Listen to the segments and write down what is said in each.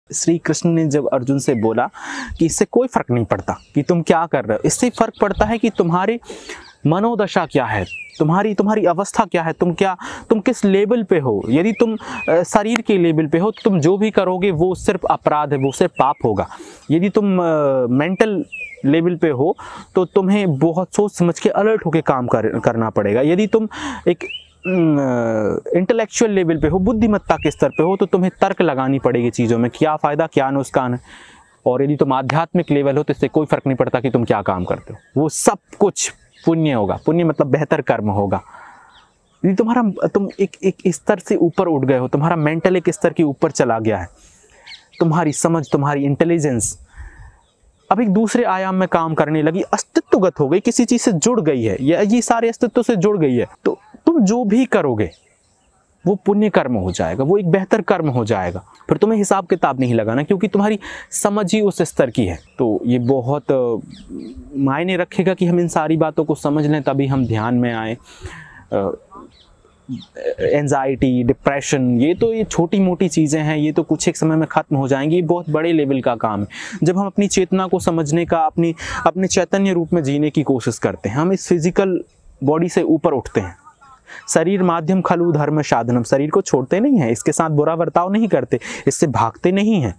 श्री कृष्ण ने जब अर्जुन से बोला कि इससे कोई फर्क नहीं पड़ता कि तुम क्या कर रहे हो, इससे फर्क पड़ता है कि तुम्हारी मनोदशा क्या है, तुम्हारी अवस्था क्या है, तुम किस लेवल पे हो। यदि तुम शरीर के लेवल पे हो तो तुम जो भी करोगे वो सिर्फ अपराध है, वो सिर्फ पाप होगा। यदि तुम मेंटल लेवल पे हो तो तुम्हें बहुत सोच समझ के अलर्ट होकर काम करना पड़ेगा। यदि तुम एक इंटेलेक्चुअल लेवल पे हो, बुद्धिमत्ता के स्तर पे हो, तो तुम्हें तर्क लगानी पड़ेगी चीज़ों में, क्या फ़ायदा क्या नुकसान है। और यदि तुम आध्यात्मिक लेवल हो तो इससे कोई फ़र्क नहीं पड़ता कि तुम क्या काम करते हो, वो सब कुछ पुण्य होगा। पुण्य मतलब बेहतर कर्म होगा। यदि तुम एक स्तर से ऊपर उठ गए हो, तुम्हारा मेंटल एक स्तर के ऊपर चला गया है, तुम्हारी समझ, तुम्हारी इंटेलिजेंस अब एक दूसरे आयाम में काम करने लगी, अस्तित्वगत हो गई, किसी चीज़ से जुड़ गई है, ये सारे अस्तित्व से जुड़ गई है, तो तुम जो भी करोगे वो पुण्य कर्म हो जाएगा, वो एक बेहतर कर्म हो जाएगा। फिर तुम्हें हिसाब किताब नहीं लगाना, क्योंकि तुम्हारी समझ ही उस स्तर की है। तो ये बहुत मायने रखेगा कि हम इन सारी बातों को समझ लें, तभी हम ध्यान में आए। एंजाइटी, डिप्रेशन, ये छोटी मोटी चीज़ें हैं, ये तो कुछ एक समय में ख़त्म हो जाएंगी। ये बहुत बड़े लेवल का काम है। जब हम अपनी चेतना को समझने का, अपने चैतन्य रूप में जीने की कोशिश करते हैं, हम इस फिजिकल बॉडी से ऊपर उठते हैं। शरीर माध्यम खलु धर्म साधनम, शरीर को छोड़ते नहीं हैं, इसके साथ बुरा बर्ताव नहीं करते, इससे भागते नहीं हैं,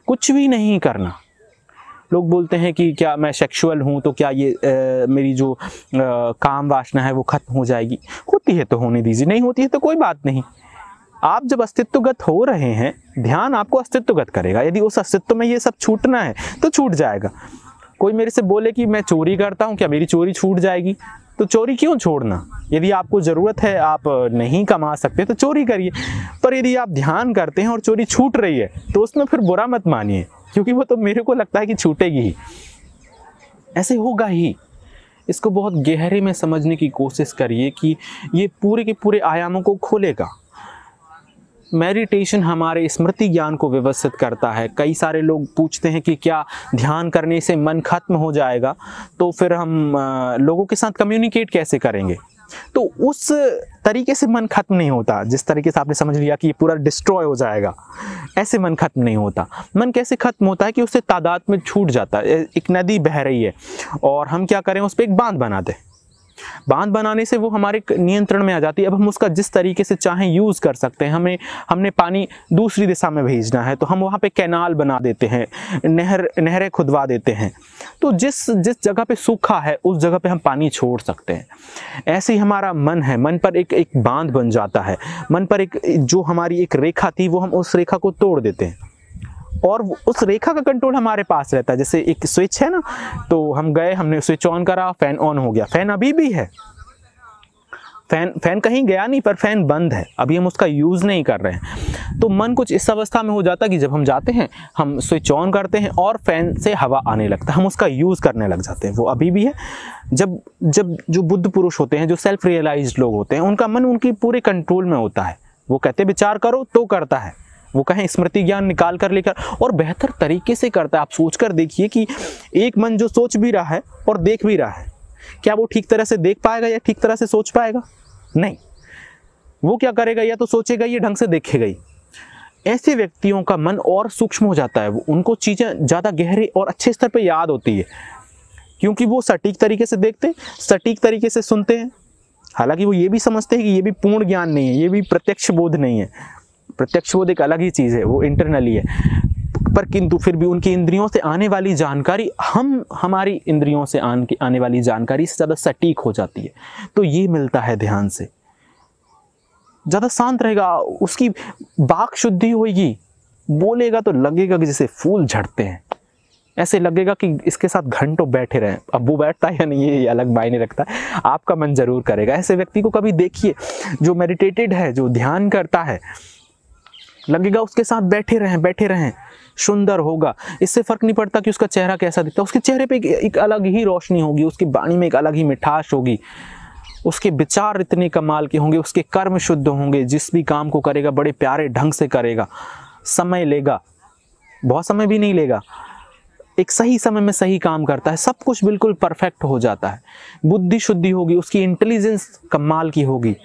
कुछ भी नहीं करना। लोग बोलते हैं कि क्या मैं सेक्सुअल हूँ तो क्या ये मेरी जो काम वासना है वो खत्म हो जाएगी। होती है तो होने दीजिए, नहीं होती है तो कोई बात नहीं। आप जब अस्तित्वगत हो रहे हैं, ध्यान आपको अस्तित्वगत करेगा। यदि उस अस्तित्व में ये सब छूटना है तो छूट जाएगा। कोई मेरे से बोले कि मैं चोरी करता हूँ, क्या मेरी चोरी छूट जाएगी? तो चोरी क्यों छोड़ना? यदि आपको ज़रूरत है, आप नहीं कमा सकते तो चोरी करिए। पर यदि आप ध्यान करते हैं और चोरी छूट रही है तो उसमें फिर बुरा मत मानिए, क्योंकि वो तो मेरे को लगता है कि छूटेगी ही, ऐसे होगा ही। इसको बहुत गहरे में समझने की कोशिश करिए कि ये पूरे के पूरे आयामों को खोलेगा। मेडिटेशन हमारे स्मृति ज्ञान को व्यवस्थित करता है। कई सारे लोग पूछते हैं कि क्या ध्यान करने से मन खत्म हो जाएगा, तो फिर हम लोगों के साथ कम्युनिकेट कैसे करेंगे? तो उस तरीके से मन खत्म नहीं होता। जिस तरीके से आपने समझ लिया कि ये पूरा डिस्ट्रॉय हो जाएगा, ऐसे मन खत्म नहीं होता। मन कैसे खत्म होता है कि उससे तादाद में छूट जाता है। एक नदी बह रही है और हम क्या करें, उस पर एक बांध बना दें। बांध बनाने से वो हमारे नियंत्रण में आ जाती है। अब हम उसका जिस तरीके से चाहें यूज़ कर सकते हैं। हमने पानी दूसरी दिशा में भेजना है तो हम वहाँ पे कैनाल बना देते हैं, नहरें खुदवा देते हैं। तो जिस जगह पे सूखा है उस जगह पे हम पानी छोड़ सकते हैं। ऐसे ही हमारा मन है, मन पर एक बांध बन जाता है। मन पर एक जो हमारी एक रेखा थी वो हम उस रेखा को तोड़ देते हैं और उस रेखा का कंट्रोल हमारे पास रहता है। जैसे एक स्विच है ना, तो हम गए, हमने स्विच ऑन करा, फैन ऑन हो गया। फैन अभी भी है, फैन कहीं गया नहीं, पर फैन बंद है, अभी हम उसका यूज़ नहीं कर रहे हैं। तो मन कुछ इस अवस्था में हो जाता है कि जब हम जाते हैं, हम स्विच ऑन करते हैं और फैन से हवा आने लगता है, हम उसका यूज़ करने लग जाते हैं। वो अभी भी है। जब जो बुद्ध पुरुष होते हैं, जो सेल्फ रियलाइज्ड लोग होते हैं, उनका मन उनकी पूरे कंट्रोल में होता है। वो कहते विचार करो तो करता है, वो कहें स्मृति ज्ञान निकाल कर लेकर, और बेहतर तरीके से करता है। आप सोच कर देखिए कि एक मन जो सोच भी रहा है और देख भी रहा है, क्या वो ठीक तरह से देख पाएगा या ठीक तरह से सोच पाएगा? नहीं। वो क्या करेगा, या तो सोचेगा ये ढंग से देखेगा ही। ऐसे व्यक्तियों का मन और सूक्ष्म हो जाता है, उनको चीज़ें ज़्यादा गहरे और अच्छे स्तर पर याद होती है, क्योंकि वो सटीक तरीके से देखते हैं, सटीक तरीके से सुनते हैं। हालांकि वो ये भी समझते हैं कि ये भी पूर्ण ज्ञान नहीं है, ये भी प्रत्यक्ष बोध नहीं है। प्रत्यक्ष बोध एक अलग ही चीज़ है, वो इंटरनली है। पर किंतु फिर भी उनकी इंद्रियों से आने वाली जानकारी हमारी इंद्रियों से आने वाली जानकारी से ज़्यादा सटीक हो जाती है। तो ये मिलता है ध्यान से। ज़्यादा शांत रहेगा, उसकी वाक शुद्धि होगी, बोलेगा तो लगेगा कि जैसे फूल झड़ते हैं, ऐसे लगेगा कि इसके साथ घंटों बैठे रहें। अब वो बैठता है या नहीं ये अलग मायने रखता है, आपका मन जरूर करेगा। ऐसे व्यक्ति को कभी देखिए जो मेडिटेटेड है, जो ध्यान करता है, लगेगा उसके साथ बैठे रहें, सुंदर होगा। इससे फर्क नहीं पड़ता कि उसका चेहरा कैसा दिखता है, उसके चेहरे पे एक अलग ही रोशनी होगी, उसकी वाणी में एक अलग ही मिठास होगी, उसके विचार इतने कमाल के होंगे, उसके कर्म शुद्ध होंगे। जिस भी काम को करेगा बड़े प्यारे ढंग से करेगा। समय लेगा, बहुत समय भी नहीं लेगा, एक सही समय में सही काम करता है, सब कुछ बिल्कुल परफेक्ट हो जाता है। बुद्धि शुद्धि होगी, उसकी इंटेलिजेंस कमाल की होगी,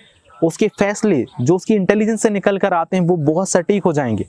उसके फैसले जो उसकी इंटेलिजेंस से निकल कर आते हैं वो बहुत सटीक हो जाएंगे।